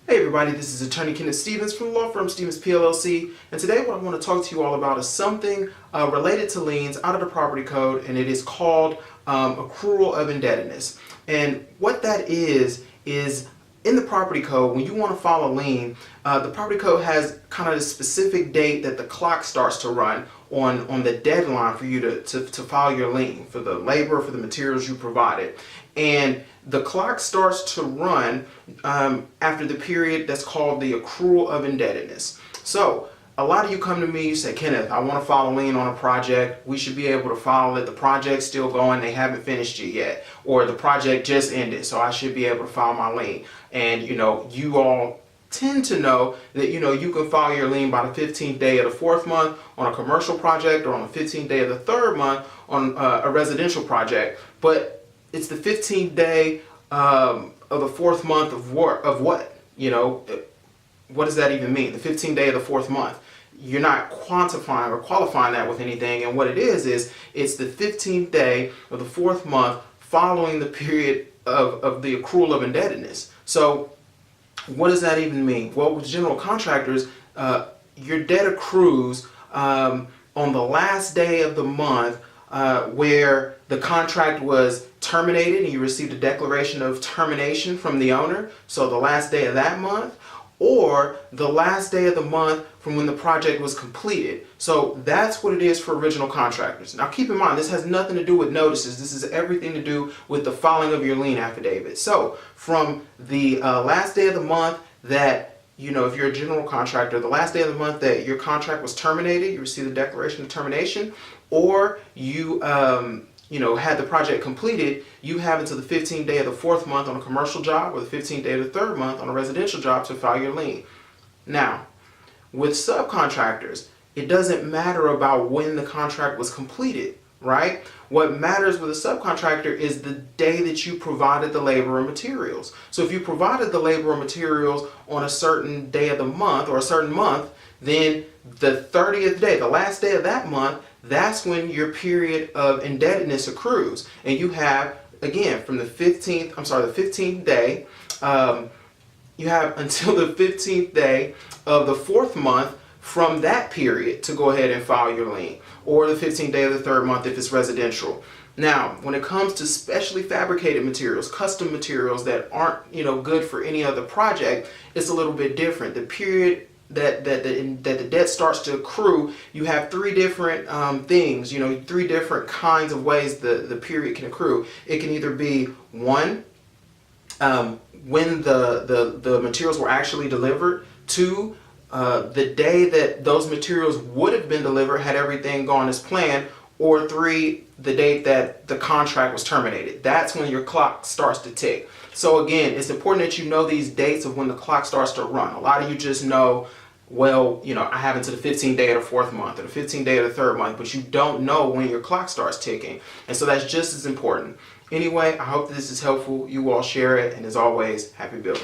Hey everybody, this is Attorney Kenneth Stevens from law firm Stevens PLLC, and today what I want to talk to you all about is something related to liens out of the property code, and it is called accrual of indebtedness. And what that is in the property code, when you want to file a lien, the property code has kind of a specific date that the clock starts to run on the deadline for you to file your lien for the labor, for the materials you provided. And the clock starts to run after the period that's called the accrual of indebtedness. So a lot of you come to me, you say, Kenneth, I want to file a lien on a project. We should be able to file it. The project's still going. They haven't finished it yet. Or the project just ended, so I should be able to file my lien. And, you all tend to know that, you can file your lien by the 15th day of the fourth month on a commercial project or on the 15th day of the third month on a residential project. But it's the 15th day of the fourth month of what? What does that even mean? The 15th day of the fourth month. You're not quantifying or qualifying that with anything. And what it is it's the 15th day of the fourth month following the period of the accrual of indebtedness. So what does that even mean? Well, with general contractors, your debt accrues on the last day of the month where the contract was terminated and you received a declaration of termination from the owner, so the last day of that month, or the last day of the month from when the project was completed. So that's what it is for original contractors. Now keep in mind, this has nothing to do with notices. This is everything to do with the filing of your lien affidavit. So from the last day of the month that if you're a general contractor, the last day of the month that your contract was terminated, you received a declaration of termination, or you had the project completed, you have until the 15th day of the fourth month on a commercial job or the 15th day of the third month on a residential job to file your lien. Now, with subcontractors, it doesn't matter about when the contract was completed, right? What matters with a subcontractor is the day that you provided the labor and materials. So if you provided the labor and materials on a certain day of the month or a certain month, then the 30th day, the last day of that month, that's when your period of indebtedness accrues. And you have, again, from the 15th day, you have until the 15th day of the fourth month from that period to go ahead and file your lien, or the 15th day of the third month if it's residential. Now, when it comes to specially fabricated materials, custom materials that aren't, good for any other project, it's a little bit different. The period that the debt starts to accrue, you have three different things, three different kinds of ways the period can accrue. It can either be one, when the materials were actually delivered, two, the day that those materials would have been delivered had everything gone as planned, or three, the date that the contract was terminated. That's when your clock starts to tick. So again, it's important that you know these dates of when the clock starts to run. A lot of you just know, well, I have until the 15th day of the fourth month or the 15th day of the third month, but you don't know when your clock starts ticking. And so that's just as important. Anyway, I hope this is helpful. You all share it, and as always, happy building.